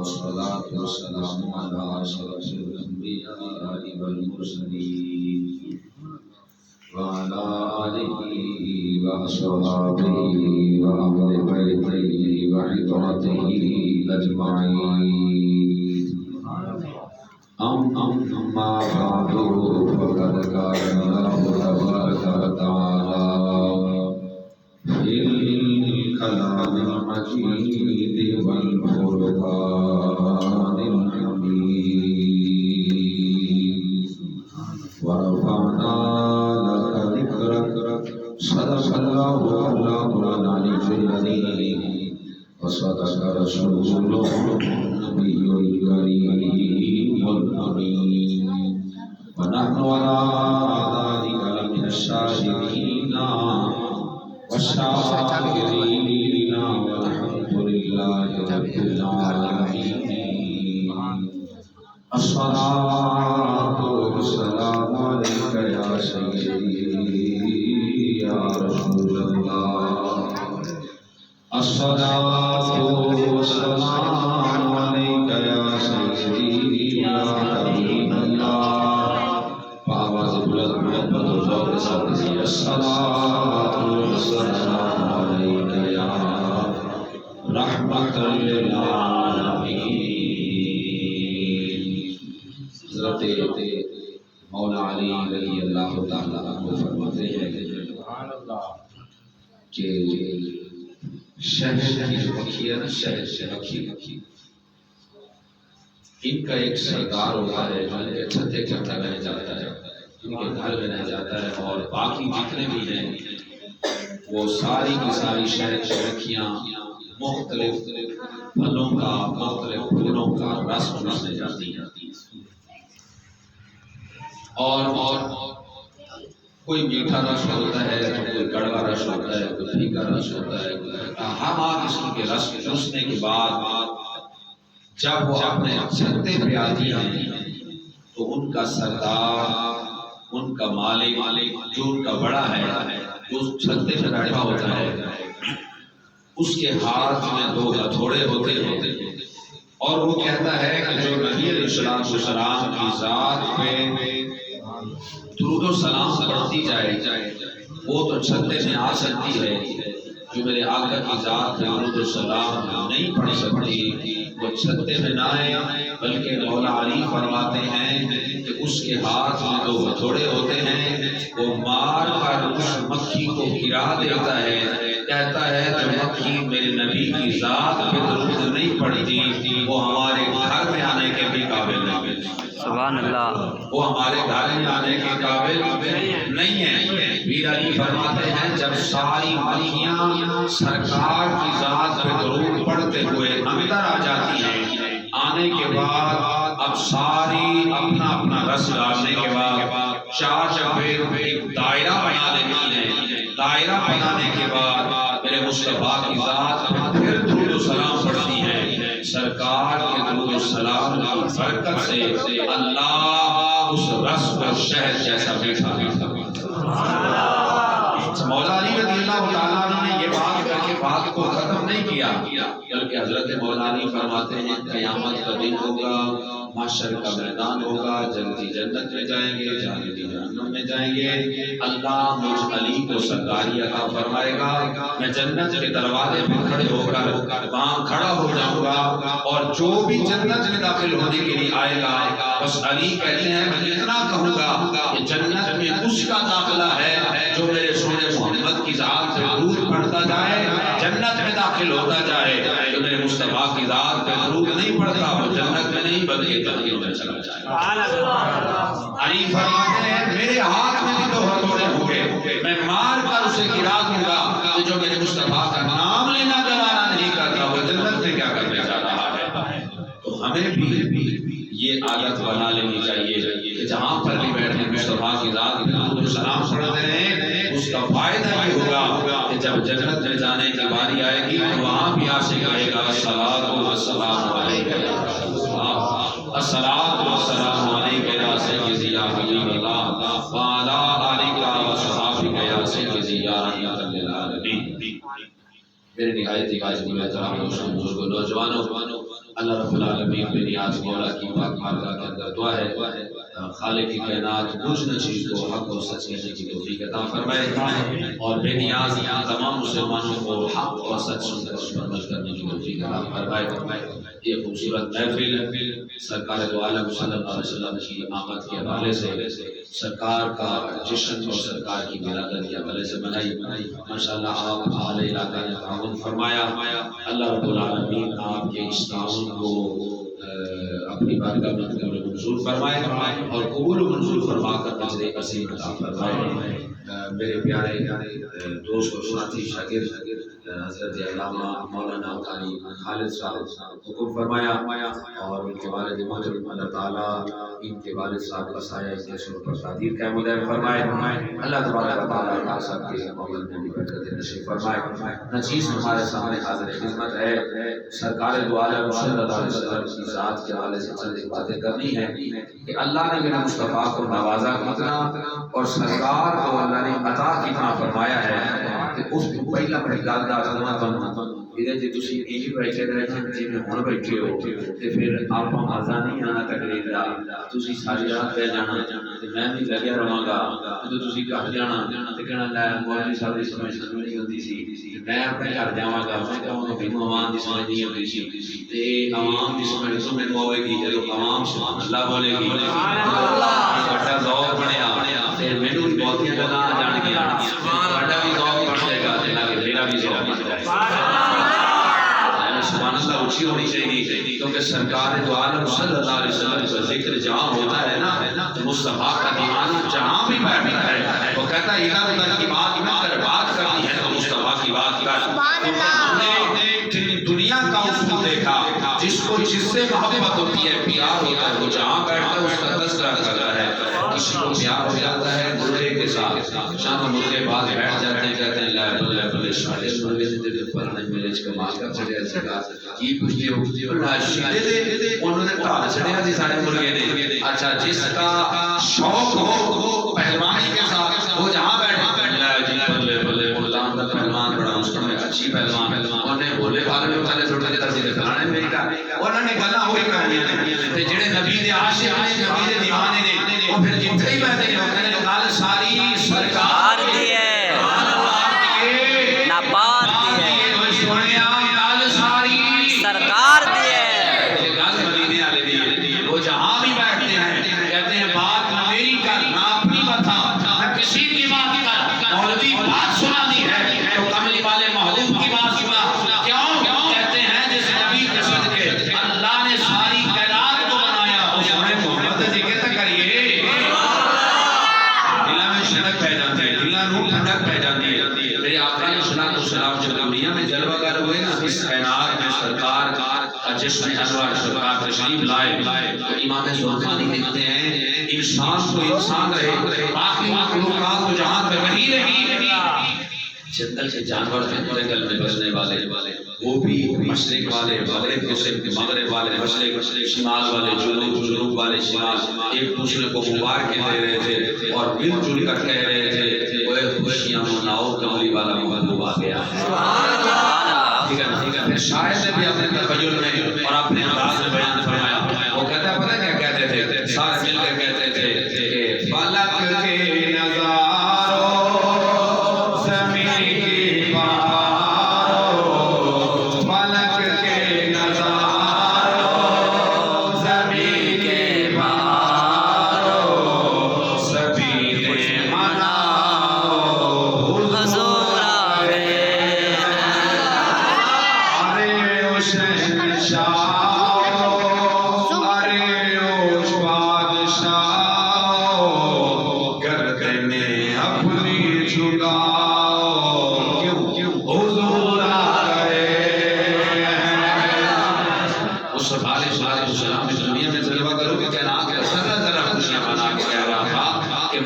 والصلاة والسلام على أشرف الأنبياء والمرسلين وعلى آله وأصحابه وأهل بيته وعترته أجمعين. أما بعد فقد قال الله تبارك وتعالى في الكلام المجيد والفرقان الحميد ورفعنا لك ذكرك صدق الله العلي العظيم وصدق رسوله النبي الكريم الأمين ونحن على ذلك لمن الشاهدين والشاكرين والحمد لله رب العالمين. الصلاة والسلام عليك يا سيدي يا رسول الله. الصلاة والسلام عليك يا سيدي يا حبيب الله. فآواز بلند محبت و ذوق کے ساتھ کہیے الصلاة والسلام عليك يا رحمة للعالمين. حضرت مولا علی رضی اللہ تعالیٰ عنہ فرماتے ہیں کہ شہر کی جو مکھی ہے نا، شہر سے مکھی ان کا ایک سردار ہوتا ہے جو ان کے چھتے چھتا رہ جاتا ہے، ان کے گھر میں رہ جاتا ہے، اور باقی جتنے بھی ہیں وہ ساری کی ساری شہر سے مکھیاں مختلف پھلوں کا مختلف پھولوں کا رس چوسنے جاتی ہیں، اور کوئی میٹھا رس ہوتا ہے تو کوئی کڑوا رس ہوتا ہے، کوئی پھیکا رس ہوتا ہے. ہم قسم کے رس چوسنے کے بعد جب وہ اپنے چھتے پہ آتی ہیں تو ان کا سردار، ان کا مالک جو ان کا بڑا ہے، جو چھتے پہ بیٹھا ہوتا ہے، اس کے ہاتھ میں 2 ہتھوڑے ہوتے ہیں، اور وہ کہتا ہے کہ جو نبی علیہ السلام کی ذات پہ درود و سلام پڑھتی جائے وہ تو چھتے میں آ سکتی ہے، جو میرے آقا کی ذات پہ درود و سلام نہیں پڑھ سکتی وہ چھتے میں نہ آئے. بلکہ مولا علی فرماتے ہیں کہ اس کے ہاتھ میں 2 ہتھوڑے ہوتے ہیں، وہ مار کر اس مکھی کو گرا دیتا ہے، کہتا ہے جو مکھی میرے نبی کی ذات پہ درود نہیں پڑھتی وہ ہمارے گھر میں آنے کے بھی قابل نہیں. سبحان اللہ. وہ ہمارے گھر میں آنے کے قابل نہیں ہے. پیر علی فرماتے ہیں جب ساری مکھیاں سرکار کی ذات پہ درود پڑھتے ہوئے اندر آ جاتی ہیں، آنے کے بعد اب ساری اپنا اپنا رس ڈالنے کے بعد 4 چفیر ایک دائرہ بنا لیتی ہیں. دائرہ بنانے کے بعد میرے مصطفیٰ کی ذات پھر درود و سلام پڑھتی ہیں. سرکار کے درود و سلام کی برکت سے اللہ اس رس کو شہد جیسا میٹھا میٹھا. مولا علی رضی اللہ تعالیٰ عنہ نے یہ بات کر کے بات کو ختم نہیں کیا، بلکہ حضرت مولا علی فرماتے ہیں قیامت کا دن ہوگا، محشر کا میدان ہوگا، جنتی جنت میں جائیں گے، جہنمی جہنم میں جائیں گے. اللہ مجھ علی کو سرکاری عطا فرمائے گا. میں جنت کے دروازے پہ کھڑے ہو کر وہاں کھڑا ہو جاؤں گا، اور جو بھی جنت میں داخل ہونے کے لیے آئے گا بس علی کہتے ہیں میں اتنا کہوں گا کہ جنت میں اس کا داخلہ ہے جو میرے سونے محمد کی ذات پہ درود پڑھتا جائے، جنت میں داخل ہوتا جائے. جو میرے مصطفیٰ کی ذات پہ درود نہیں پڑھتا وہ جنت میں نہیں بلکہ جہنم میں چلا جائے. علی فرماتے ہیں میرے ہاتھ میں بھی 2 ہتھوڑے ہوں گے، میں مار کر اسے گرا دوں گا کہ جو میرے مصطفیٰ کا نام لینا گوارا نہیں کرتا وہ جنت میں کیا کرنے جا رہا ہے. تو ہمیں بھی یہ عادت بنا لینی چاہیے کہ جہاں پر بھی بیٹھے مصطفیٰ کی ذات پہ درود و سلام پڑھتے ہیں، اس کا فائدہ یہ ہوگا کہ جب جنت میں جانے کی باری آئے گی تو وہاں بھی عاشق آئے گا الصلاۃ والسلام علیک یا رسول اللہ، الصلاۃ والسلام علیک یا سیدی یا حبیب اللہ وعلی آلک وصحبہ یا سیدی یا رحمۃ للعالمین. میرے نہایت عزیز و محترم دوستوں، بزرگوں، نوجوانوں، اللہ رب العالمین بے نیاز مولا کی پاک بارگاہ کے اندر دعا ہے خالق کی کائنات کچھ نہ چیز کو حق اور سچ کہنے کی توفیق عطا فرمائے اور بے نیاز تمام مسلمانوں کو حق اور سچ سن کر اس پر عمل کرنے کی توفیق عطا فرمائے۔ یہ خوبصورت محفل سرکار دو عالم صلی اللہ علیہ وسلم کی آمد کے حوالے سے سرکار کا جشن اور سرکار کی ولادت کے حوالے سے منائی ماشاءاللہ آپ اہل علاقہ نے تعاون فرمایا۔ اللہ رب العالمین آپ کے اس تعاون کو اپنی بارگاہ میں قبول و منظور فرمائے اور قبول و منظور فرما کر اجر عظیم عطا فرمائے۔ میرے پیارے دوست اور ساتھی شاگرد حضرت علامہ مولانا قاری خالد صاحب حکم فرمایا اور ان کے والد محترم اللہ تعالیٰ ان کے والد صاحب کا سایہ ان کے سر پر تعدیر قائم دائم فرمائے۔ اللہ تبارک و تعالیٰ کا سب کے عمل میں بھی برکت نصیب فرمائے۔ نچیز ہمارے سامنے حاضر خدمت ہے، سرکار دو عالم صلی اللہ علیہ وسلم کی ذات کے حوالے سے چند باتیں کرنی ہیں کہ اللہ نے میرے مصطفیٰ کو نوازا کتنا اور سرکار کو اللہ نے عطا کتنا فرمایا ہے کہ اس کو پہلا بڑی گل دا جی تسی انج بیٹھے رہے جی میں ہن بیٹھے ہو تے پھر آپ مزہ نہیں آنا تقریر دا، تسی ساری رات پہ جانا تے میں بھی لگیا رہاں گا تے تسی گھر جانا تے کہنا لے مولوی صاحب دی سمجھ نہیں ہوندی سی میں اپنے گھر جاواں گا میں کہوں گا مینوں عوام دی سمجھ نہیں ہوندی سی تے عوام دی سمجھ تو مینوں آئے گی جدوں عوام سبحان اللہ بولے گی سبحان اللہ بڑا ذوق بنیا پھر مینوں بھی بہت گلاں آ جان گیاں بڑا بھی ذوق بن جائے گا تے میرا بھی ذوق بن جائے گا سبحان اللہ اچھی ہونی چاہیے کیونکہ سرکار دو عالم صلی اللہ علیہ وسلم کا ذکر جہاں ہوتا ہے نا تو مصطفیٰ کا دیوانہ جہاں بھی بیٹھتا ہے وہ کہتا ہے ادھر ادھر کی بات نہ کر، بات کرنی ہے تو مصطفیٰ کی بات کر۔ ہم نے دنیا کا اصول دیکھا جس کو جس سے محبت ہوتی ہے پیار ہوتا ہے وہ جہاں بیٹھتا ہے اس کا تذکرہ کرتا ہے۔ کسی کو پیار ہو جاتا ہے مرغے کے ساتھ، شام مرغے بعد بیٹھ جاتے ہیں کہتے ہیں لا بلے بلے شاڑے مرغے دے دے پر نہیں ملے اس کا مال کا چڑھیا سکا کی پوچھتے ہو بڑا شیدے دے انہوں نے کہا چڑھیا جی سارے مرغے دے اچھا جس کا شوق ہو پہلوانی کے ساتھ وہ جہاں بیٹھا لا جی بلے بلے ملتان کا پہلوان بڑا اس میں اچھی پہلوان انہوں نے بولے والے میں پہلے چھوٹے جتا سی دکھانے میں کا انہوں نے گلا ہوئی کہانیاں تے جڑے نبی دے عاشق نے نبی دے دیوانے نے وہ پھر جتھے ہی بیٹھے ہیں کہنے گل ساری سرکار دی ہے نہ بات دی ہے سنیا گل ساری سرکار دی ہے گل مدینے والے دی ہے وہ جہاں بھی بیٹھتے ہیں کہتے ہیں بات میری کر نہ اپنی بتا نہ کسی کی بات کر، مولوی بات سنانی ہے تو کملی والے محبوب کی بات سنا کیوں کہتے ہیں جس نبی کے صدقے اللہ نے ساری کائنات کو بنایا اس نے محمد ذکر تک کریے میرے آقا علیہ السلام جب دنیا میں جلوہ گر ہوئے نا اس کائنات میں سرکار کا جشن انوار سرکار تشریف لائے تو امام زرقانی لکھتے ہیں انسان تو انسان رہے باقی مخلوقات تو جہاں پہ وہی رہی جنگل کے جانور تھے جنگل میں بسنے والے وہ بھی مشرق والے مغرب کے مغرب والے مشرق شمال والے جنوب والے شمال ایک دوسرے کو مبارکیں دے رہے تھے اور مل جل کر کہہ رہے تھے وہ خوشیاں مناؤ کملی والا محبوب آ گیا ہے ٹھیک ہے نا پھر شاعر نے بھی اپنے تخیل میں اور اپنے انداز میں بیان فرمایا وہ کہتا ہے پتہ کیا کہتے تھے سارے مل کر کہتے تھے کہ فلک کے نظاروں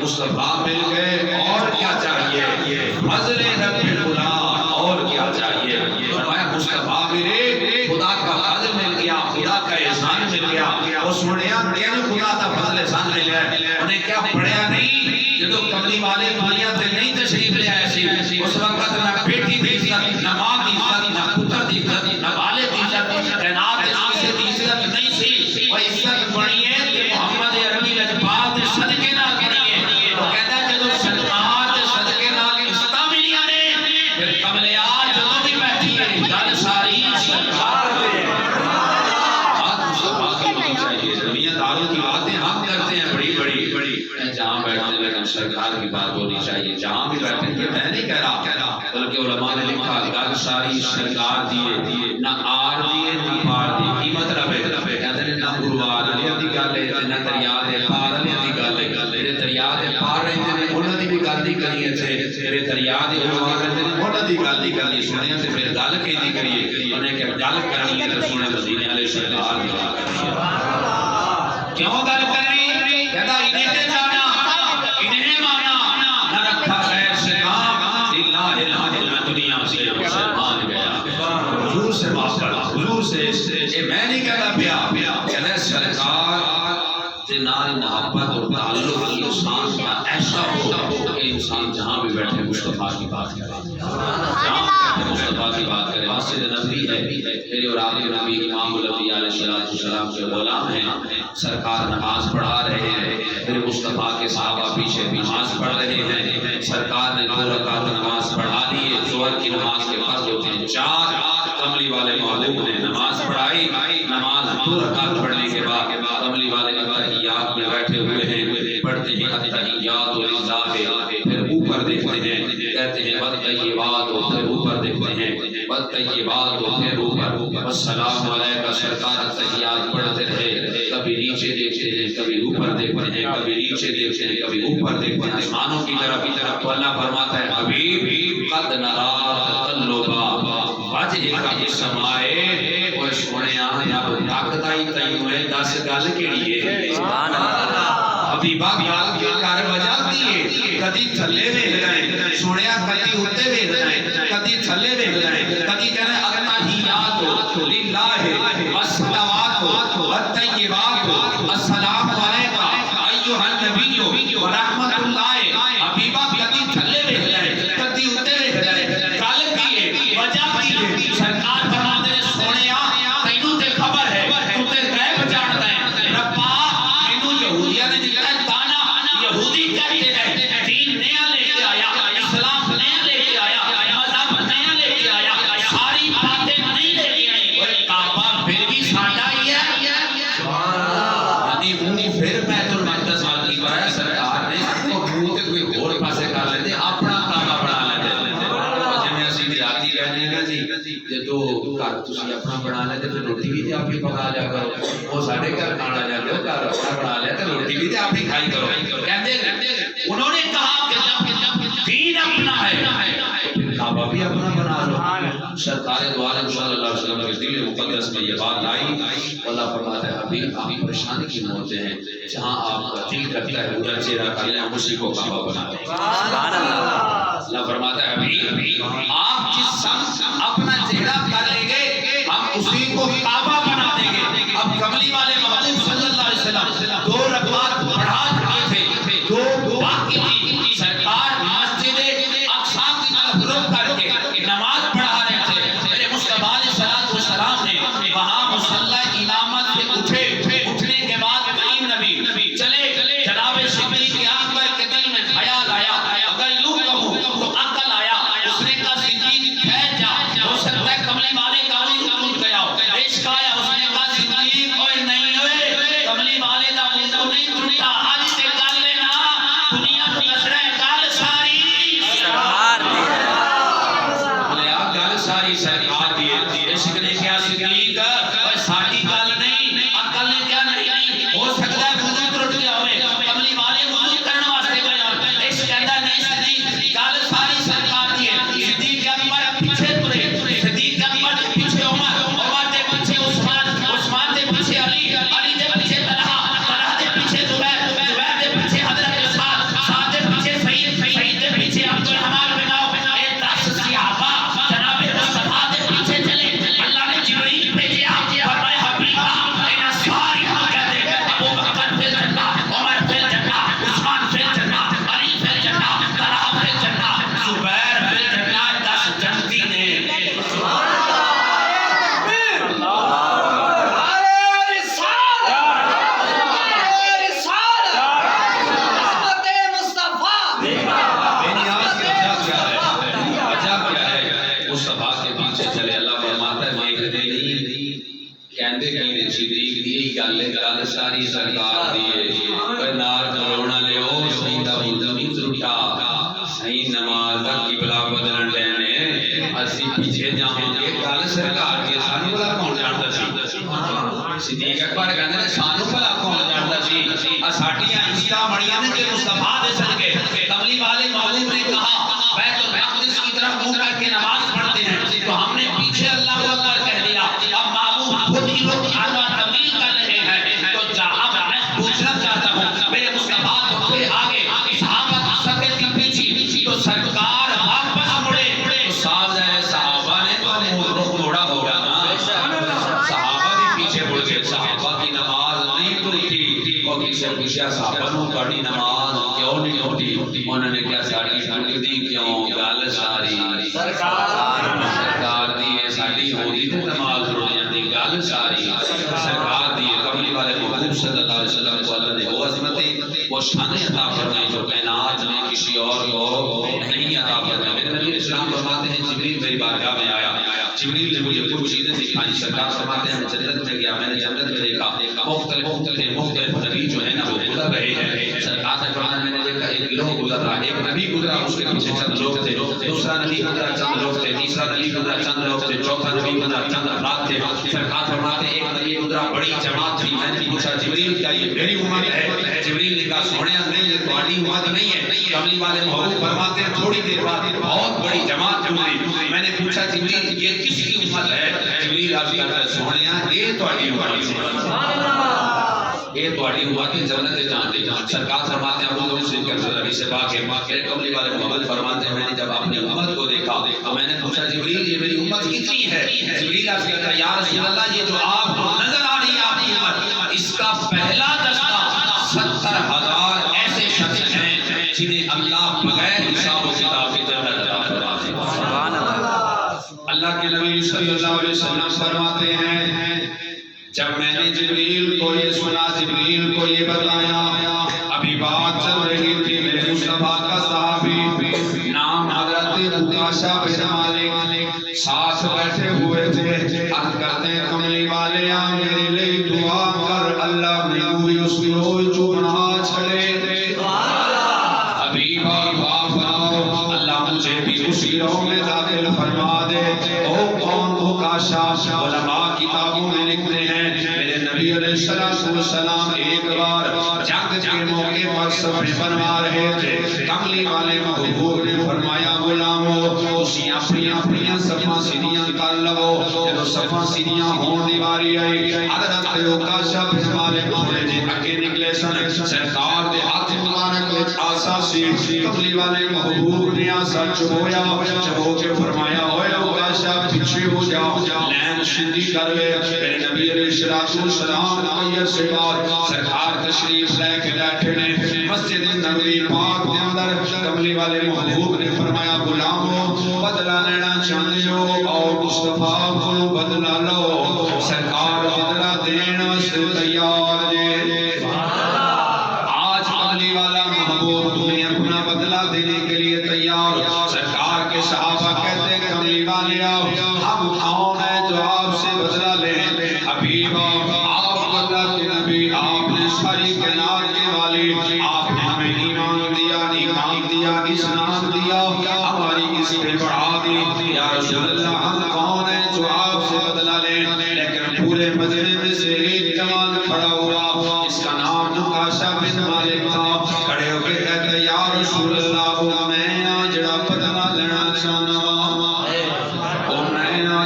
مصطفیٰ مل گئے اور کیا چاہیے فضل رب العلا اور کیا چاہیے فرمایا مصطفیٰ ملے خدا کا فضل مل گیا خدا کا احسان مل گیا وہ سنیا کیوں خدا کا فضل احسان مل گیا انہیں کیا پڑھیا نہیں جدو کملی والے دنیا سے نہیں تشریف لے آئے سی اس وقت نہ بیٹی دی عزت نہ ماں دی عزت نہ پتر دی عزت نہ والد دی عزت کائنات سے عزت بڑی ہے کہ محمد عربی لجپال دے صدقے نال بڑی ہے. وہ کہتا ہے جدو سرکار دے صدقے نال عزتاں ملیاں نے پھر کملیا جدو بھی بیٹھی ہے گل ساری سرکار دے. بات مصطفیٰ کی ہونی چاہیے. دنیا داروں کی باتیں ہم کرتے ہیں بڑی بڑی جہاں بیٹھتے لیکن سرکار کی بات ہونی چاہیے. جہاں بھی بیٹھے یہ میں نہیں کہہ رہا بلکہ علماء نے لکھا گل ساری سرکار دیے نہ آر دیے نہ پار دیے. کی مطلب ہے کہتے ہیں نہ گروار علیہ دی گل ہے نہ دریا دے پار علیہ دی گل ہے. میرے دریا دے پار رہتے ہیں انہوں نے بھی گل نہیں کری ہے. میرے دریا دے گروار رہتے ہیں انہوں نے گل نہیں کرنی. سنیا تو پھر گل کی نہیں کریے. انہیں کہ گل کرنی ہے تو سنے مدینے والے سرکار کی گل کرنی. کیوں گل کرنی؟ کہتا انہیں جانا انہیں مانا نہ رکھا غیر سے کام اللہ الہ میں دنیا سے مسلمان گیا. حضور سے معاف کرا حضور سے یہ میں نہیں کہتا پیا کہتا سرکار کے نال محبت اور تعلق انسان کا ایسا ہو کہ انسان جہاں بھی بیٹھے مصطفیٰ کی بات کرے. جہاں بیٹھے مصطفیٰ کی بات کرے. مسجد نبوی ہے میرے اور آپ نبی امام الانبیاء علیہ السلام کے غلام ہیں. سرکار نماز پڑھا رہے ہیں. میرے مصطفیٰ کے صحابہ پیچھے نماز پڑھ رہے ہیں. سرکار نے 2 رکعت نماز پڑھا دی. ظہر کی نماز کے فرض ہوتے ہیں 4. کملی والے محبوب نے نماز پڑھائی. نماز 2 رکعت پڑھنے کے بعد کملی والے اتحیات میں بیٹھے ہوئے ہیں. پڑھتے ہیں اتحیات للہ. پھر اوپر دیکھتے ہیں کہتے ہیں والطیبات. پھر اوپر دیکھتے ہیں والطیبات. پھر اوپر السلام علیکم. سرکار اتحیات پڑھتے رہے. کبھی نیچے دیکھتے ہیں کبھی اوپر دیکھتے ہیں کبھی نیچے دیکھتے ہیں کبھی اوپر دیکھتے ہیں آسمانوں کی طرف. تو اللہ فرماتا ہے حبیب قد نرا تقلبا وجهک فی السماء. اوے سونیا رب تکدا ہی تینوں ہے. 10 گل کیڑی ہے؟ سبحان اللہ. حبیبا گل کے کر وجہ کی ہے. کدی تھلے ویکھ رہے سونیا کدی اوتے ویکھ رہے کدی تھلے ویکھ رہے کدی کہنے التحیات للہ والصلوات والطیبات السلام علیکم ایھا النبی ورحمۃ اللہ. حبیبا کدی تھلے ویکھ رہے کدی اوتے ویکھ رہے گل کی ہے وجہ کی ہے؟ سرکار فرماتے ہیں سونیا تینوں تے خبر ہے تو تے غیب جاندا ہے. ربا مینوں یہودیاں نے دتا ہے تانا. یہودی کہتے ہیں دین نیا لے کے آیا اسلام نیا لے کے آیا مذہب نیا لے کے آیا ساری باتیں نہیں لے کے آئی. اوے کعبہ پھر بھی ساڈا ہی ہے. سبحان اللہ. یعنی منہ پھر بیت المقدس وال کی بارے سرکار نے کو منہ تے کوئی اور پاسے کر لیندے اپنا کعبہ بنا لیندے. جویں اسی دیہاتی کہنے ہیں جی جدو گھر تسی اپنا بنا لے تے پھر روٹی بھی تے آپ ہی پکا لیا کرو. وہ ساڈے گھر کھانا جا کے گھر اپنا بنا لیا تے روٹی بھی تے آپ ہی کھائی کرو. کہندے انہوں نے کہا کہ جب دین اپنا ہے کعبہ بھی اپنا بنا لو. سرکار دو عالم صلی اللہ علیہ وسلم کے دل مقدس میں یہ بات آئی. اللہ فرماتا ہے حبیب آپ پریشانی کی موتے ہیں جہاں آپ کا دل کرتا ہے ادھر چہرہ کر لیں ہم اسی کو کعبہ بنا لیں. سبحان اللہ. اللہ فرماتا ہے حبیب آپ جس سمت اپنا چہرہ کر لیں گے ہم اسی کو کعبہ بنا دیں گے. اب کملی والے محبوب صلی اللہ علیہ وسلم 2 رکعت پڑھا چکے تھے 2 باقی تھی. سرکار مسجد اقصی کی طرف رخ کر کے نماز پڑھا رہے تھے. میرے مصطفیٰ علیہ السلام نے وہاں مصلی امامت سے اٹھنے کے بعد کریم نبی چلے. جناب صدیق اکبر کے دل میں خیال آیا اگر یوں کہوں تو عقل آیا. اس نے کہا صدیق ٹھہر جا ہو سکتا ہے شہید صدیق دی گل گل ساری سرکار دی اے نار کرونا لے او شہیدہ بندی ٹوٹا صحیح نماز دا قبلہ بدلن لینے اسی پیچھے جاواں گے گل سرکار دی سانو بھلا کون جاندا سی صدیق اکبر کہندے نے سانو بھلا کون جاندا سی ساڈیاں عزتاں بڑیاں نے کہ مصطفیٰ دے صدقے کملی والے محبوب نے کہا بیت المقدس کی طرف منہ کر کے نماز پڑھتے ہیں تو ہم نے پیچھے اللہ اکبر کہہ دیا اب محبوب خود ہی لوگ آنا طویل کر رہے ہیں تو اب میں پوچھنا چاہتا ہوں میرے مصطفیٰ تو تھے آگے صحابہ کی صفیں تھی پیچھے تو سرکار واپس مڑے تو صحابہ نے تو رخ موڑا ہوگا نا صحابہ بھی پیچھے مڑ گئے صحابہ کی نماز نہیں ٹوٹی وہ کسی پوچھا صحابہ نو کڑی نماز کیوں نہیں ٹوٹی انہوں نے کیا ساری ٹوٹی کیوں گل ساری سرکار دی ہے ساری ہوندی تے نماز ٹوٹ جاندی گل ساری سرکار دی کملی والے محبوب صلی اللہ علیہ وسلم کو اللہ نے وہ عظمت وہ شان عطا فرمائی جو کائنات میں کسی اور کو نہیں عطا فرمائی میرے نبی اسلام فرماتے ہیں جبریل میری بارگاہ میں آیا جبریل نے مجھے کچھ چیزیں دکھائیں سرکار فرماتے ہیں جنت میں گیا میں نے جنت میں دیکھا مختلف نبی جو ہے نا وہ گزر رہے ہیں سرکار نے فرمایا میں نے دیکھا ایک گروہ گزر رہا ایک نبی گزرا اس کے پیچھے چند لوگ تھے دوسرا نبی گزرا چند لوگ تھے تیسرا نبی گزرا چند لوگ تھے چوتھا نبی گزرا چند افراد تھے سرکار فرماتے ہیں ایک نبی گزرا بڑی جماعت تھی میں نے پوچھا جبریل کیا یہ میری امت ہے جبریل نے کہا سونے نہیں یہ تمہاری امت نہیں ہے کملی والے محبوب فرماتے ہیں تھوڑی دیر بعد بہت بڑی جماعت گزری میں نے پوچھا جبریل یہ کس کی امت ہے جبریل عرض کرتا ہے سونیا یہ تمہاری امت ہے سبحان اللہ یہ تمہاری امت ہے جنت جانتے سرکار فرماتے ہیں ابو ذر شریف کے اندر حدیث پاک ہے میرے کملی والے محمد فرماتے ہیں میں نے جب اپنی امت کو دیکھا تو میں نے پوچھا جبریل یہ میری امت کتنی ہے جبریل عرض کرتا ہے یا رسول اللہ یہ جو آپ کو نظر آ رہی ہے آپ کی امت اس کا پہلا دستہ 70,000 ایسے شخص ہیں جنہیں اللہ بغیر حساب و کتاب کے جنت عطا فرماتے ہیں سبحان اللہ اللہ کے نبی صلی اللہ علیہ وسلم فرماتے ہیں جب میں نے جبریل کو یہ سنا جبریل کو یہ بتایا ابھی بات چل رہی تھی میرے مصطفیٰ کا صحابی نام حضرت عکاشہ بن مالک ساتھ بیٹھے ہوئے تھے عرض کرتے ہیں کملی والے میرے لیے دعا کر اللہ میں اس روز جو گناہ چھڑے ابھی بات فرماؤ اللہ مجھے بھی اسی روح میں داخل فرما دے او کون عکاشہ علماء کتابوں میں لکھتے ہیں میرے نبی علیہ السلام ایک بار جنگ کے موقع پر صفیں بنوا رہے تھے کملی والے محبوب نے فرمایا غلامو اسی اپنی صفاں سیدھیاں کر لو جب صفاں سیدھیاں ہون دی واری آئی حضرت عکاشہ بن مالک نے اگے نکلے سن سرکار دے ہاتھ مبارک وچ آسا سی کملی والے محبوب نے آسا چبویا چبو کے فرمایا اوے عکاشہ پیچھے ہو جاؤ لین سیدھی کر لے میرے نبی علیہ السلام آیت سے بعد سرکار تشریف لے کے بیٹھے نے مسجد نبوی پاک کے اندر کملی والے محبوب نے فرمایا غلامو بدلہ لینا چاہتے ہو اور مصطفیٰ کو بدلہ لو سرکار بدلہ دینا سے تیار دے آج کملی والا محبوب تمہیں اپنا بدلہ دینے کے لیے تیار سرکار کے صحابہ کہتے ہیں کملی والے ہم کون ہے جو آپ سے بدلہ لیں حبیب آپ اللہ کے نبی آپ نے ساری کائنات کے والی آپ نے ہمیں ایمان دیا نعمت دیا اسلام دیا ہماری اس پہ بڑھا دی یا رسول اللہ ہم کون ہیں جو آپ سے بدلہ لیں لیکن پورے مدینے میں سے ایک جوان کھڑا ہوا اس کا نام عکاشہ بن مالک تھا کھڑے ہو کے کہتے یا رسول اللہ میں جڑا بدلہ لینا چاہنا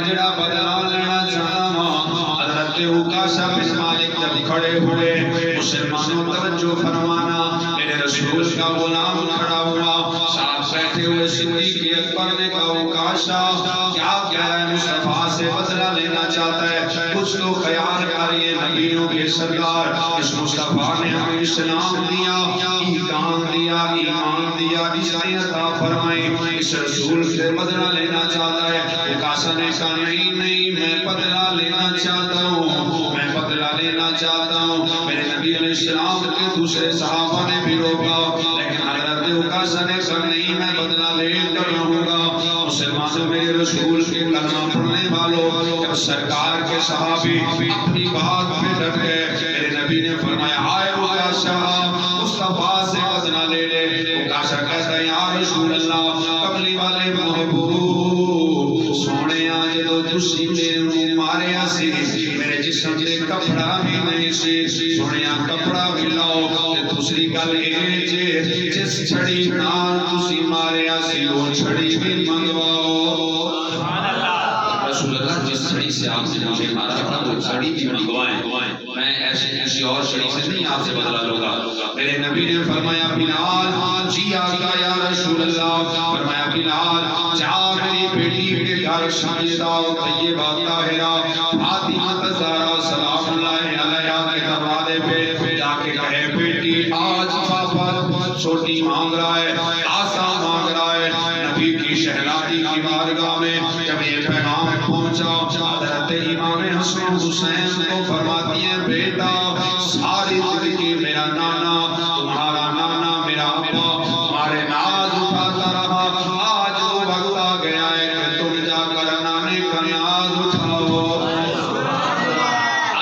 جڑا بدلہ لینا چاہنا حضرت عکاشہ بن مالک جب کھڑے ہوئے مسلمانوں توجہ فرمانا میرے رسول کا غلام کھڑا ہوا ساتھ بیٹھے ہوئے صدیق اکبر نے کہا عکاشہ کیا کہہ رہا ہے مصطفیٰ سے بدلہ لینا چاہتا ہے کچھ تو خیال کر یہ نبیوں کے سردار اس مصطفیٰ نے ہمیں اسلام دیا ایمان دیا ایمان دیا عزت عطا فرمائی اس رسول سے بدلہ لینا چاہتا ہے عکاشہ نے کہا نہیں میں بدلہ لینا چاہتا ہوں میں بدلہ لینا چاہتا ہوں. میرے نبی علیہ السلام کے دوسرے صحابہ نے بھی روکا لیکن حضرت عکاشہ نے کہا نہیں میں بدلہ لے کر رہوں گا. مسلمانوں میرے رسول کے کلمہ پڑھنے والوں جب سرکار کے صحابی اپنی بات پہ ڈٹ گئے میرے نبی نے فرمایا آئے عکاشہ مصطفیٰ سے بدلہ لے لے. عکاشہ کہتا ہے یا رسول اللہ کملی والے محبوب سونے آج تو تسی میرے مارے آسی میرے جسم دے کپڑا بھی نہیں سی سونے کپڑا بھی لاؤ. دوسری گل یہ جس چھڑی نال تسی مارے آسی وہ چھڑی بھی منگواؤ. رسول اللہ جس چھڑی سے آپ نے مجھے مارا تھا وہ چھڑی بھی منگوائیں. میں ایسے کسی اور چھڑی سے نہیں آپ سے بدلہ لوں گا. میرے نبی نے فرمایا بلال جی آقا یا رسول اللہ. فرمایا بلال جا میری بیٹی کے گھر سجدہ طیبہ طاہرہ فاطمہ زہرا سلام اللہ علیہا کے دروازے پہ جا کے کہے بیٹی آج پاپا چھوٹی مانگ رہا ہے آسا مانگ رہا ہے. نبی کی شہزادی کی بارگاہ میں جب یہ پیغام پہنچا حضرت امام حسن حسین کو فرماتی ہیں بیٹا ساری زندگی میرا نانا تمہارا نانا میرا ابا تمہارے ناز اٹھاتا رہا. آج وہ وقت آ گیا ہے کہ تم جا کر نانے کا ناز اٹھاؤ.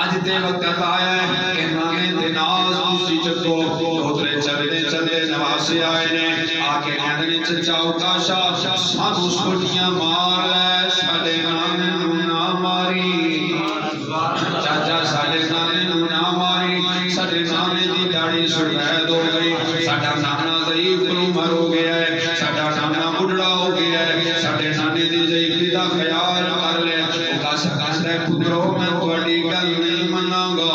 آج دے وقت آیا ہے کہ نانے دے ناز اسی چکو. دوترے چلتے چلتے نواسے آئے نے آ کے کہنے چچا عکاشہ سانو سوٹیاں مار لے ساڈے نانے نو نہ ماری. چاچا ساڈے نانے نو نہ ماری ساڈے نانے دی داڑھی سفید ہو گئی ساڈا نانا ضعیف العمر ہو گیا ہے ساڈا نانا بڑھڑا ہو گیا ہے ساڈے نانے دی ضعیفی دا خیال کر لے. عکاشہ کہندا ہے پترو میں تہاڈی گل نہیں مناں گا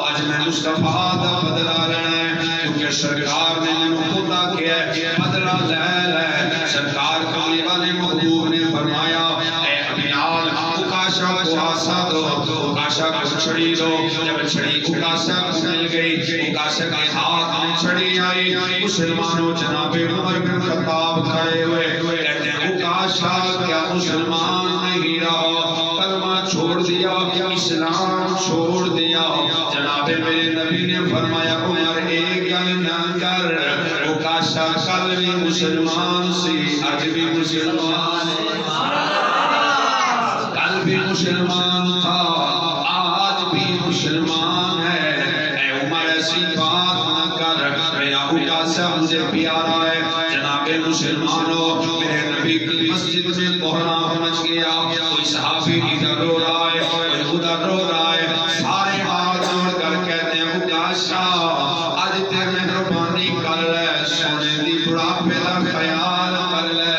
اج میں مصطفیٰ دا بدلہ لینا ہے کیونکہ سرکار نے مینوں خدا کیا ہے بدلہ لے لے. سرکار کملی والے محبوب نے فرمایا اے بلال عکاشہ کو آسا دو. عکاشہ کو چھڑی دو. جب چھڑی عکاشہ کو مل گئی عکاشہ کے ہاتھ میں چھڑی آئی. مسلمانوں جناب عمر بن خطاب کھڑے ہوئے کہتے ہیں عکاشہ کیا مسلمان نہیں رہا کلمہ چھوڑ دیا اسلام چھوڑ دیا. جناب میرے نبی نے فرمایا عمر ایک گل نہ کر عکاشہ کل بھی مسلمان سی آج بھی مسلمان کل بھی مسلمان تھا آج بھی مسلمان ہے. اے عمر ایسی بات نہ کر میرا عکاشہ مجھے پیارا ہے. جناب مسلمانوں میرے نبی کی مسجد میں بحران مچ گیا. کوئی صحابی ادھر رو رہا ہے کوئی ادھر رو رہا ہے. سارے ہاتھ جوڑ کر کہتے ہیں عکاشہ آج تے مہربانی کر لے سونے دی بڑھاپے دا خیال کر لے.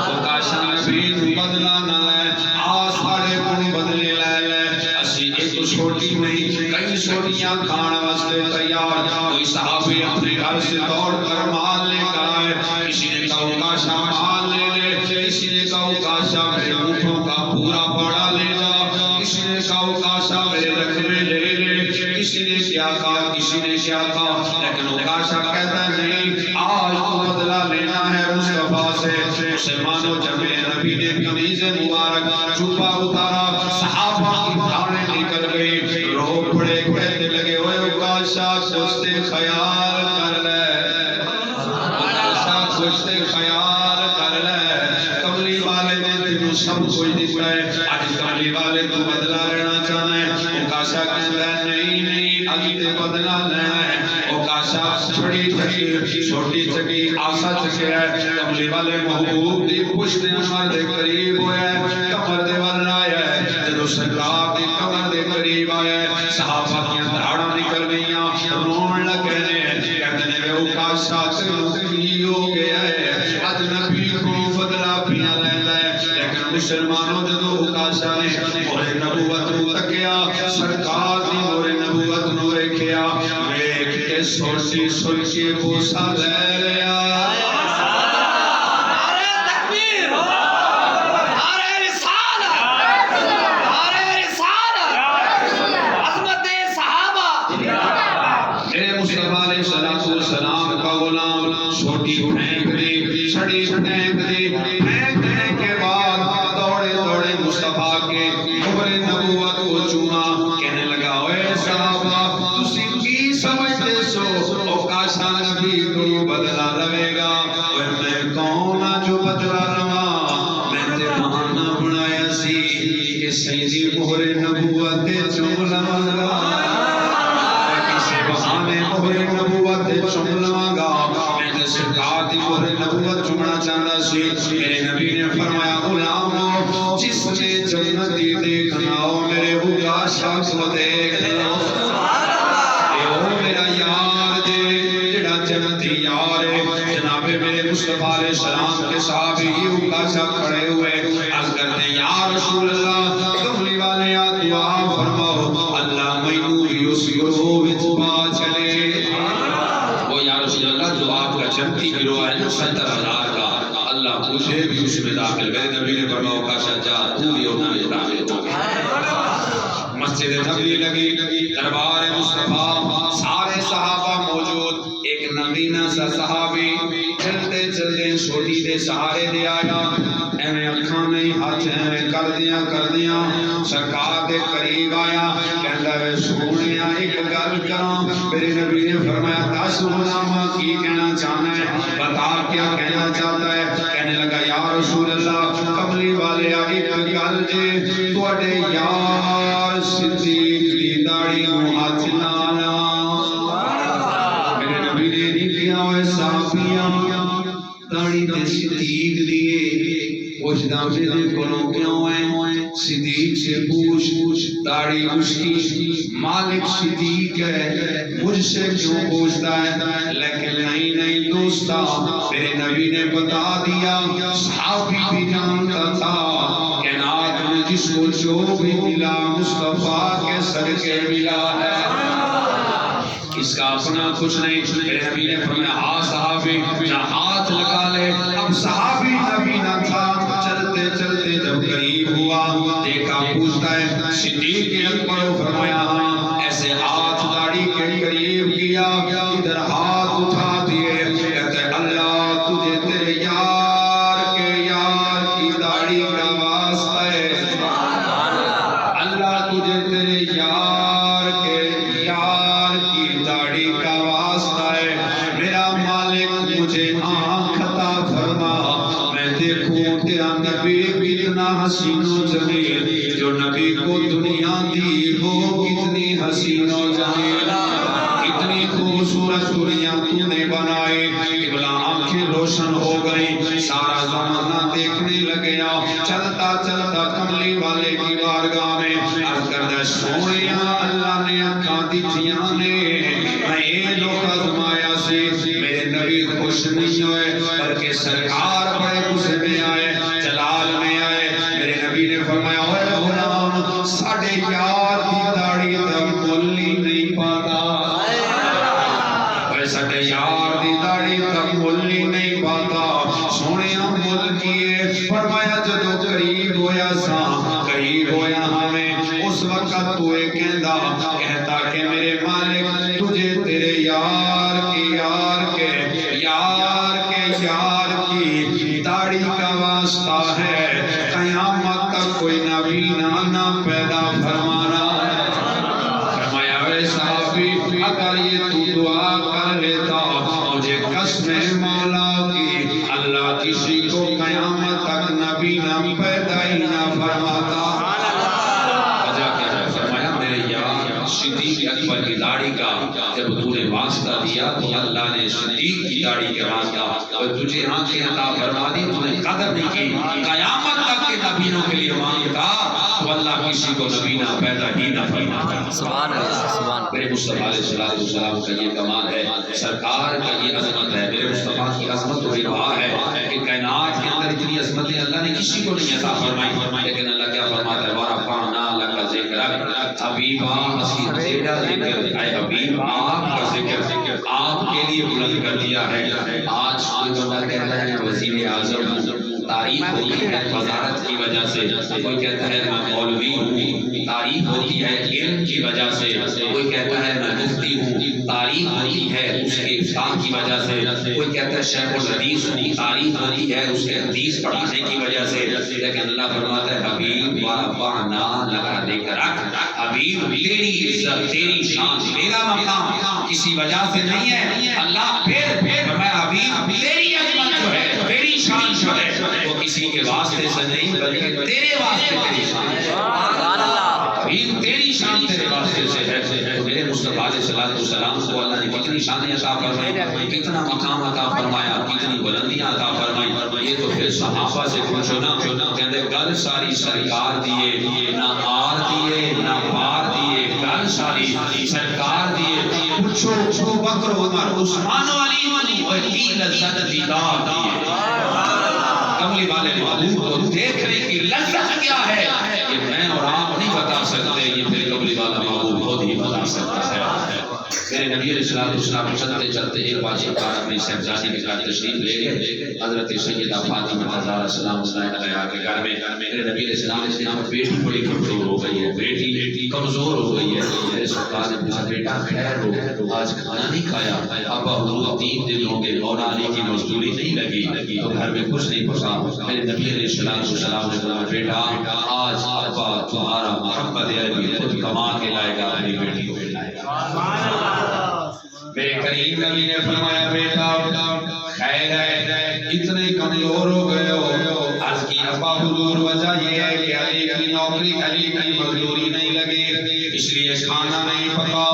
عکاشہ نبی نو بدلہ نہ لے آ ساڑے کو بدلے لے لے. اسی ایک چھوٹی نہیں کئی چھوٹیاں کھان واسطے تیار. کوئی صحابی اپنے گھر سے دوڑ کر مال لے کر آئے. کسی نے کہا عکاشہ مال لے لے کسی نے کہا عکاشہ میرے اونٹوں کا پورا بڑا لے جا کسی نے کہا عکاشہ میرے رقبے لے لے کسی نے کیا کہا کسی نے کیا کہا. لیکن عکاشہ کہتا ہے نہیں آج تو بدلہ لینا ہے مصطفیٰ سے. مسلمانوں جب نبی نے قمیض مبارک جبہ اتارا صحابہ کی دھاڑیں نکل گئی رو پڑے کہتے لگے ہوئے عکاشہ کچھ تے خیال کر لے عکاشہ کچھ تے خیال کر لے. کملی والے نے تینوں سب کچھ دکھا ہے آج کملی والے تو بدلہ لینا چاہنا ہے. عکاشہ کہتا ہے نہیں نہیں آج تے بدلہ لینا ہے. عکاشہ چھڑی چھڑی چھوٹی چکی آسا چکیا ہے. کملی والے محبوب دی پشت عمر دے قریب ہویا ہے کمر دے ول آیا ہے. جدو سرکار دی کمر دے قریب آیا ہے صحابہ کی دھاڑاں نکل گئیاں رون لگے نے کہتے نے وے عکاشہ تینوں کی ہو گیا ہے اج نبی کو بدلہ پیا لیندا ہے. لیکن مسلمانوں جدو عکاشہ نے مورے نبوت نو تکیا سرکار دی مورے نبوت نو ویکھیا ویکھ کے سوچی سوچ کے بوسا لے لیا. سلام کا غلام چھوٹی پھینک دی چھڑی پھینک دی. پھینکنے کے بعد دوڑے دوڑے مصطفیٰ کے قبر نبوت کو چوما کہنے لگا اے چاہتا سی میرے نبی نے فرمایا غلام جس نے جنتی دیکھنا ہو میرے اکاشا کو دیکھ لو میرا یار دے جڑا جنتی یار ہے جناب میرے مصطفیٰ علیہ السلام کے صحابی اکاشا کھڑے ہوئے عرض کرتے ہیں یا رسول اللہ کملی والے یا دعا فرماؤ اللہ مینو بھی اس گروہ وچ پا چلے وہ یا رسول اللہ جو آپ کا جنتی گروہ ہے نا 70,000 کا اللہ مجھے بھی اس میں داخل میرے نبی نے فرمایا اکاشا جا تو بھی انہوں نے داخل ہو مسجد نبی لگی دربار مصطفیٰ سارے صحابہ موجود ایک نبینہ سا صحابی چلتے چلتے چھوٹی دے سہارے دے آیا ایویں اکھاں نہیں ہاتھ ایویں کر دیاں سرکار دے قریب آیا کہندا وے سونیا ایک گل کراں میرے نبی نے فرمایا دس غلاماں کی کہنا چاہنا ہے بتا کیا کہنا چاہتا ہے کہنے لگا یا رسول اللہ کملی والے ایک گل جے تواڈے یار صدیق دی داڑھی نوں ہاتھ نہ لا میرے نبی نے نہیں کیا ہوئے صحابیاں داڑھی تے صدیق دیے پوچھدا میرے کولوں کیوں ہے صدیق سے پوچھ داڑھی اس کی مالک صدیق ہے مجھ سے کیوں پوچھتا ہے لیکن نہیں دوستا میرے نبی نے بتا دیا صحابی بھی جانتا تھا کائنات میں جس کو جو بھی ملا مصطفیٰ کے صدقے ملا ہے اس کا اپنا کچھ نہیں میرے نبی نے فرمایا ہاں صحابی جہاں ہاتھ لگا لے اب صحابی نبی نہ تھا چلتے چلتے جب قریب ہوا دیکھا پوچھتا ہے صدیق اکبر فرمایا ہاں ایسے ہاتھ داڑھی کے قریب کیا ادھر ہاتھ اٹھا دیے کہتے اللہ تجھے تیرے یار کے یار کی داڑھی کا واسطہ ہے اللہ تجھے تیرے یار کے یار کی داڑھی کا واسطہ ہے میرا مالک مجھے آنکھ عطا فرما میں دیکھوں تیرا نبی کتنا حسین و جمیل جو نبی کو دنیا دی وہ کتنی حسین و جمیل کتنی خوبصورت دنیا تو نے بنائی قبلہ آنکھیں روشن ہو گئی سارا زمانہ دیکھنے لگیا چلتا چلتا کملی والے کی بارگاہ میں عرض کردہ سونیا اللہ نے اکھاں دیتیاں نے میں یہ لوگ ازمایا سے میرے نبی خوش نہیں ہوئے بلکہ سرکار بڑے غصے میں آئے جلال میں آئے میرے نبی نے فرمایا اے غلام ساڑھے یار دی داڑھی تک ملی نہیں پاتا ساڑھے یار دی داڑھی تک ملی نہیں پاتا سونے مل کیے فرمایا جدو قریب ہویا سا قریب ہویا ہمیں اس وقت تو ایک کہتا کہ میرے مالک تجھے تیرے یار کی داڑھی کا واسطہ ہے قیامت تک کوئی نبی نہ پیدا فرمانا فرمایا اے صحابی اگر یہ تو دعا کر لیتا مجھے قسم مولا کی اللہ کسی کو قیامت تک نبی نہ پیدا ہی نہ فرماتا صدیق اکبر کی داڑھی کا جب تو نے واسطہ دیا تو اللہ نے صدیق کی داڑھی کے واسطہ اور تجھے آنکھیں عطا فرما دی تو نے قدر نہیں کی قیامت تک کے نبیوں کے لیے مانگتا تو اللہ کسی کو نبی نہ پیدا ہی نہ فرماتا سبحان اللہ سبحان میرے مصطفیٰ علیہ السلام کا یہ کمال ہے سرکار کا یہ عظمت ہے میرے مصطفیٰ کی عظمت وہی رہا ہے کہ کائنات کے اندر اتنی عظمتیں اللہ نے کسی کو نہیں عطا فرمائی لیکن اللہ کیا فرماتا ہے وَرَفَعْنَا لَكَ ذِكْرَكَ حبیبا تیرا ذکر اے حبیب آپ کا ذکر آپ کے لیے بلند کر دیا ہے آج کوئی بندہ کہتا ہے وزیر اعظم تعریف ہوتی ہے وزارت کی وجہ سے کوئی کہتا ہے میں مولوی ہوں تعریف ہوتی ہے علم کی وجہ سے کوئی کہتا ہے میں مفتی ہوں تعریف ہوتی ہے اس کے افتاح کی وجہ سے کوئی کہتا ہے شیخ الحدیث ہوں تعریف ہوتی ہے اس کے حدیث پڑھانے کی وجہ سے لیکن اللہ فرماتا ہے حبیب وَرَفَعْنَا لَكَ ذِكْرَكَ حبیب تیری عزت تیری شان تیرا مقام کسی وجہ سے نہیں ہے اللہ پھر فرمایا حبیب تیری عظمت جو ہے تیری شان جو ہے وہ کسی کے واسطے سے نہیں بلکہ تیرے واسطے تیری شان ہے سبحان اللہ حبیب تیری شان تیرے واسطے سے ہے تو میرے مصطفیٰ علیہ السلام کو اللہ نے کتنی شانیں عطا فرمائی، کتنا مقام عطا فرمایا، کتنی بلندیاں عطا فرمائی. یہ تو پھر صحابہ سے پوچھو نا، کہتے گل ساری سرکار دیے، نہ آر دیے نہ پار دیے، گل ساری سرکار دیے. پوچھو ابو بکر عمر عثمان و علی اور کی لذت دیدار دیے. کملی والے محبوب کو دیکھنے کی لذت کیا ہے یہ میں اور آپ نہیں بتا سکتے، یہ پھر کملی والا محبوب خود ہی بتا سکتا ہے. میرے نبی علیہ السلام چلتے چلتے ایک بار سرکار اپنی صاحبزادی کے ساتھ تشریف لے گئے. حضرت سیدہ فاطمہ زہرا سلام اللہ علیہا کے گھر میں میرے نبی علیہ السلام بیٹی بڑی کمزور ہو گئی ہے، بیٹی کمزور ہو گئی ہے. میرے سرکار نے پوچھا بیٹا خیر ہو، آج کھانا نہیں کھایا؟ ابا حضور 3 دن ہو گئے اور علی کی مزدوری نہیں لگی تو گھر میں کچھ نہیں پکا. میرے نبی علیہ السلام نے کہا بیٹا آج ابا تمہارا محمد عربی خود کما کے لائے گا، اپنی بیٹی کو لائے گا. میرے کریم نبی نے فرمایا بیٹا خیر ہے، اتنے کمزور ہو گئے ہو. عرض کی ابا حضور وجہ یہ ہے کہ علی کی نوکری، علی کی مزدوری نہیں لگی، اس لیے کھانا نہیں پکا.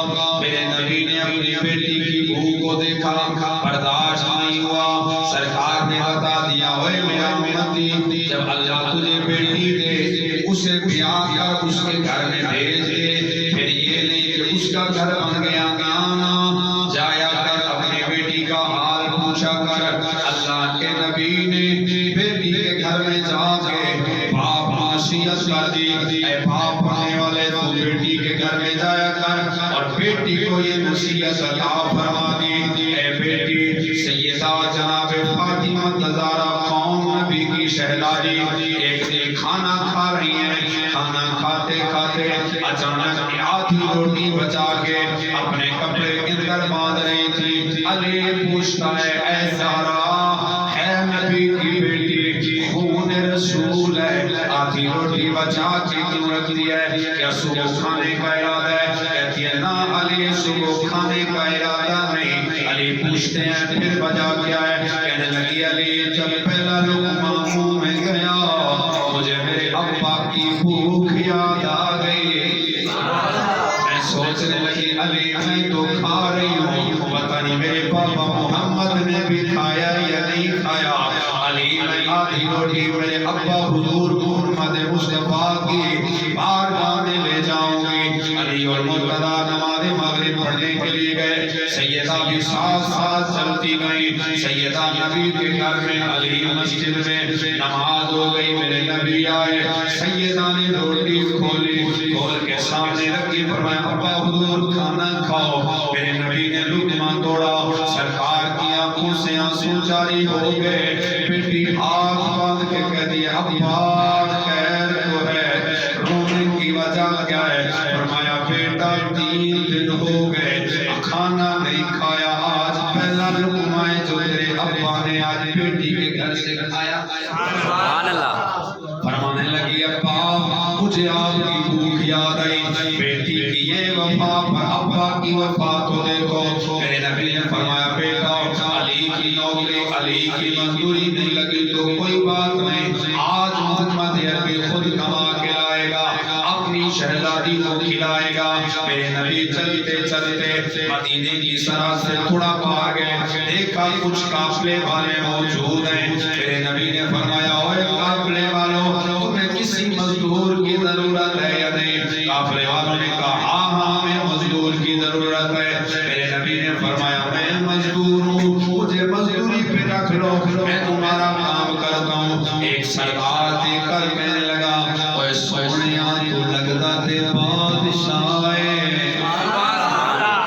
میرے نبی نے اپنی بیٹی کی بھوک کو دیکھا، برداشت نہیں ہوا. سرکار نے بتا دیا اوے میرا امتی، جب اللہ تجھے بیٹی دے اسے بیاہ کر اس کے گھر میں بھیج دے. پھر یہ نہیں کہ اس کا گھر بن گیا گانا، جایا کر اپنی بیٹی کا حال پوچھا کر. اللہ کے نبی نے بیٹی کے گھر میں جا کے باپ نصیحت کر دی، اے باپ پڑھنے والے تو بیٹی کے گھر میں جایا کر، اور بیٹی کو یہ نصیحت عطا فرما دی اے بیٹی سیدہ جناب فاطمہ زہرا قوم نبی کی شہزادی ایک دن کھانا کھا رہی ہیں. کھانا کھاتے کھاتے اچانک آدھی روٹی بچا کے اپنے کپڑے کے اندر باندھ رہی تھی. علی پوچھتا ہے اے زہرا ہے نبی کی بیٹی، خون رسول ہے، آدھی روٹی بچا کے کیوں رکھتی ہے؟ کیا صبح کھانے کا ارادہ ہے؟ کہتی ہے نا علی صبح کھانے کا ارادہ نہیں. علی پوچھتے ہیں پھر وجہ کیا ہے؟ کہنے لگی علی جب پہلا لقمہ منہ میں گیا مجھے میرے ابا کی بھوک یاد آ گئی. میں سوچنے لگی علی میں تو کھا رہی ہوں، پتہ نہیں میرے پاپا محمد نے بھی کھایا یا نہیں کھایا. علی میں آدھی روٹی میرے ابا حضور محمد مصطفیٰ کی بارگاہ میں لے جاؤں گی. علی اور مرتضیٰ نماز مغرب پڑھنے کے لیے گئے. سیدہ بھی ساتھ ساتھ چلتی گئی. سیدہ نبی کے گھر میں علی مسجد میں نماز ہو گئی. میرے نبی آئے، سیدہ نے روٹی کھول کے سامنے رکھی. فرمایا ابا حضور کھانا کھاؤ. میرے نبی نے لقمہ توڑا، سرکار کی آنکھوں سے آنسو جاری ہو گئے. بیٹی ہاتھ باندھ کے کہہ دیا ابا خیر تو ہے، رونے کی وجہ کیا ہے؟ فرمایا بیٹا 3 دن ہو گئے کھانا نہیں کھایا، آج پہلا لقمہ ہے جو تیرے ابا نے آج بیٹی کے گھر سے کھایا. سبحان اللہ. فرمانے لگی ابا مجھے آپ کی بھوک یاد آئی، بیٹی کی یہ وفا پر ابا کی وفا تو دیکھو. میرے نبی نے فرمایا بیٹا علی کی نوکری، علی کی مزدوری نہیں لگی تو کوئی بات نہیں، آج محمد عربی خود کما کے لائے گا، اپنی شہزادی کو کھلائے گا. میرے نبی چلتے چلتے مدینے کی سرحد سے تھوڑا باہر گئے، دیکھا کچھ قافلے والے موجود ہیں. میرے نبی نے فرمایا اوے قافلے والوں تمہیں کسی مزدور کی ضرورت ہے یا نہیں؟ قافلے والوں نے کہا ہاں ہاں ہمیں مزدور کی ضرورت ہے. میرے نبی نے فرمایا میں مزدور ہوں، مجھے مزدوری پہ رکھ لو، میں تمہارا کام کرتا ہوں. ایک سردار دیکھ کر کہنے لگا اوے سونیا تو لگتا تے بادشاہ ہے،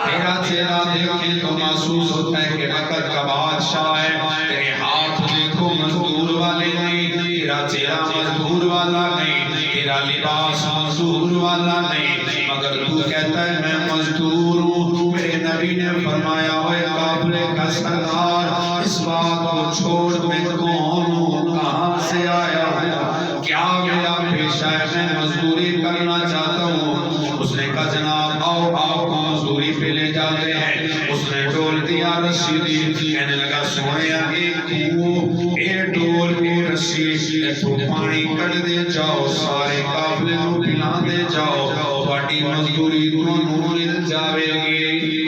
تیرا چہرہ دیکھے تو محسوس ہوتا ہے کہ وقت کا بادشاہ ہے. تیرے ہاتھ دیکھو مزدور والے نہیں، تیرا چہرہ مزدور والا نہیں، تیرا لباس مزدور والا نہیں، مگر تو کہتا ہے میں مزدور ہوں. میرے نبی نے فرمایا اوے قافلے کا سردار اس بات کو چھوڑ میں کون ہوں، کہاں سے آیا ہوں، کیا میرا پیشہ ہے، میں مزدوری کرنا چاہتا ہوں. اس نے کہا جناب آؤ آپ کو مزدوری پہ لے جاتے ہیں. اس نے ڈول دیا رسی دی، کہنے لگا سونے ایک ڈول کی رسی تو پانی کٹ دے جاؤ، سارے قافلے کو پلا دے جاؤ، تھوڑی مزدوری دونوں مل جاوے گی.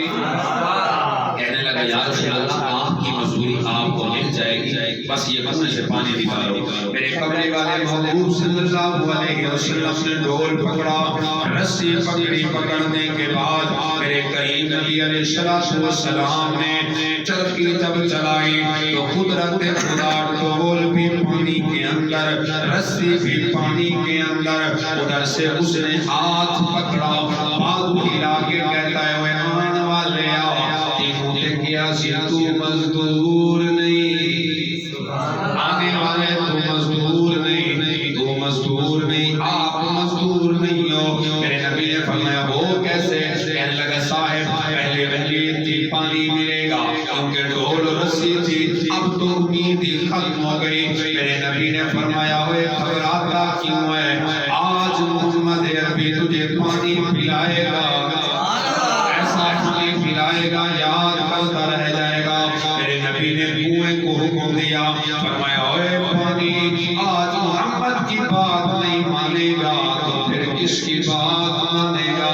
کہنے لگا یا رسول اللہ آپ کی مزدوری آپ کو مل جائے گی، بس یہ منہ سے پانی نکالو. میرے کمرے والے محبوب صلی اللہ علیہ وسلم نے ڈول پکڑا، رسی پکڑی. پکڑنے کے بعد میرے کریم نبی علیہ السلام نے چرخی جب چلائی تو قدرت خدا ڈول بھی پانی کے اندر، رسی بھی پانی کے اندر. ادھر سے اس نے ہاتھ پکڑا، بازو ہلا کے کہتا ہے اوے آنے والے آؤ، تینوں نے کیا سی تو مزدور نہیں، آنے والے تو مزدور نہیں، تو مزدور نہیں، آپ مزدور نہیں ہو. میرے نبی نے فرمایا وہ کیسے؟ کہنے لگا صاحب پہلے تھی پانی ملے گا کیونکہ ڈول رسی تھی، اب تو امید ہی ختم ہو گئی. میرے نبی نے فرمایا ہوئے گھبراتا کیوں ہے؟ آج محمد عربی تجھے پانی پلائے گا، ایسا پانی پلائے گا یاد کرتا رہ جائے گا. میرے نبی نے کنویں کو حکم دیا، فرمایا ہوئے پانی آج محمد کی بات نہیں مانے گا تو پھر کس کی بات مانے گا؟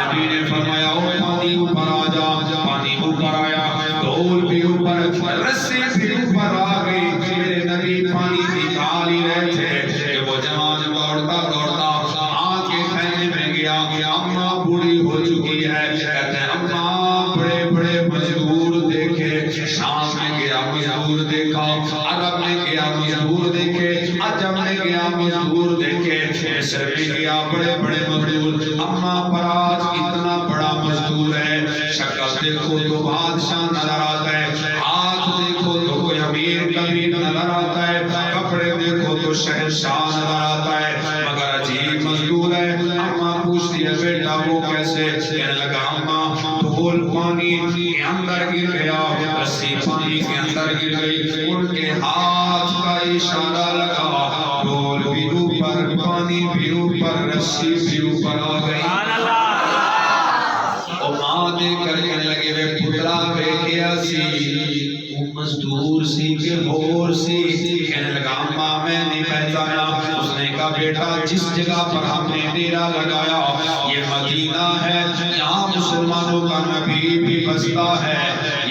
نبی نے فرمایا اوے پانی اوپر آ جا. پانی اوپر آیا، ڈول بھی اوپر، رسی بھی اوپر آ گئی. میرے نبی پانی نکال ہی رہے تھے کہ وہ جوان دوڑتا دوڑتا آگ کے خیمے میں گیا. اماں بوڑھی ہو چکی ہے، کہتے ہیں اماں بڑے بڑے مزدور دیکھے، شام میں گیا مزدور دیکھا، عرب میں گیا مزدور دیکھے، عجم میں گیا مزدور دیکھے، مصر میں گیا بڑے بڑے مزدور. اماں پر آج اتنا بڑا مزدور ہے، شکل دیکھو تو بادشاہ نظر آتا ہے، ہاتھ دیکھو تو کوئی امیر کبیر نظر آتا ہے، کپڑے دیکھو تو شہنشاہ نظر آتا ہے، مگر عجیب مزدور ہے. اماں پوچھتی ہے بیٹا وہ کیسے؟ کہنے لگا اماں ڈھول پانی کے اندر گر گیا، رسی پانی کے اندر گر گئی، ان کے ہاتھ کا اشارہ لگا، ڈھول بھی اوپر، پانی بھی اوپر، رسی بھی اوپر آ گئی. ماں دیکھ کر کہنے لگے وے پترا بے کیا سی مزدور سی کہ ہور سی؟ کہنے لگا اماں میں نہیں پہچانا. اس نے کہا بیٹا جس جگہ پر ہم نے ڈیرا لگایا یہ مدینہ ہے، یہاں مسلمانوں کا نبی بھی بستا ہے،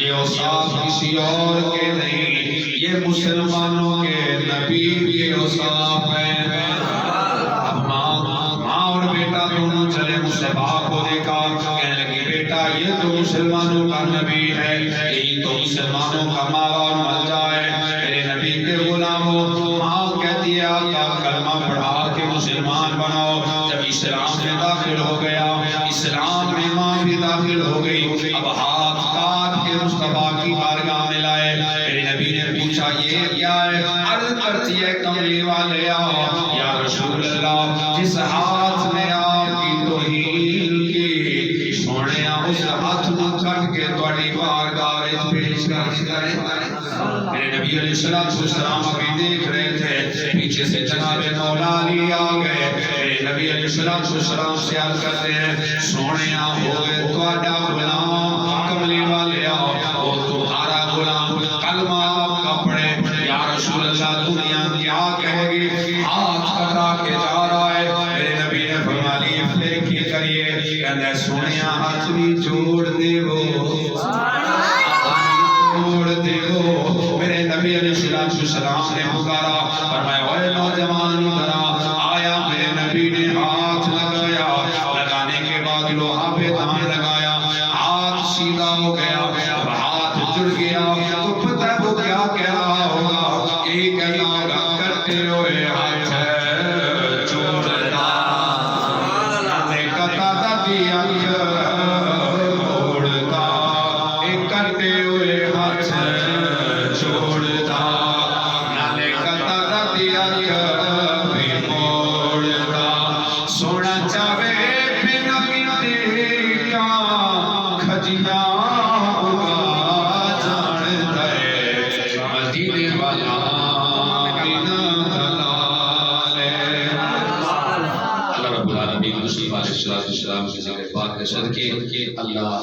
یہ اوصاف کسی اور کے نہیں، یہ مسلمانوں کے نبی کے اوصاف ہیں. ماں اور بیٹا دونوں چلے مصطفیٰ کو دیکھا، کہنے لگے بیٹا یہ تو مسلمانوں کا نبی ہے، یہی تو مسلمانوں کا ماوا اور ملجا ہے. میرے نبی کے غلاموں، ماں کہتی ہے آقا کلمہ پڑھا کے مسلمان بناؤ. جب اسلام میں داخل ہو گیا، اسلام میں ماں بھی داخل ہو گئی. اب ہاتھ کاٹ کے مصطفیٰ کی بارگاہ میں لائے. میرے نبی نے پوچھا یہ کیا ہے؟ عرض کرتی ہے کملی والے آؤ یا رسول اللہ جس ہاتھ نے آپ کی توہین کی سونے اس ہاتھ نہ کٹ کے تواڈی بارگاہ وچ پیش کر دے. میرے نبی علیہ السلام ابھی دیکھ رہے تھے، پیچھے سے جناب مولا علی آ گئے. میرے نبی علیہ السلام سے عرض کرتے ہیں سونیا ہوئے تواڈا غلام، کملی والے آؤ وہ تمہارا غلام کلمہ آپ کا پڑھے. یا رسول اللہ دنیا کیا کہے گی؟ ہاتھ کٹا کے جا رہا ہے. میرے نبی نے فرما لی پھر کریے، کہنے سونیا ہاتھ بھی جوڑ دے وہ چھوڑ دے وہ. میرے نبی علیہ السلام نے پکارا، فرمایا اے نوجوان ادھر آیا. میرے نبی نے ہاتھ لگایا، لگانے کے بعد لوہا پہ دھان لگایا، ہاتھ سیدھا ہو گیا. اب ہاتھ جڑ گیا تو پتہ ہے وہ کیا کہہ رہا ہوگا؟ ایک اللہ کا کرتے ہوئے ہاتھ جوڑتا نے کتا دا دیا موڑتا، ایک کرتے ہوئے ہاتھ جوڑتا نے کتا دا دیا موڑتا. سونا چاہے بنا گنتی کا کھجیاں السلام کے ذکر پاک کے صدقے اللہ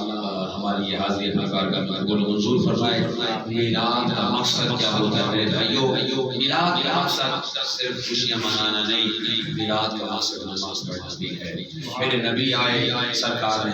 ہماری یہ حاضری اپنے بارگاہ میں قبول و منظور فرمائے. میلاد کا مقصد کیا ہوتا ہے میرے بھائیوں؟ میلاد کا مقصد صرف خوشیاں منانا نہیں، میلاد کا مقصد نماز پڑھنا بھی ہے۔ میرے نبی آئے، سرکار نے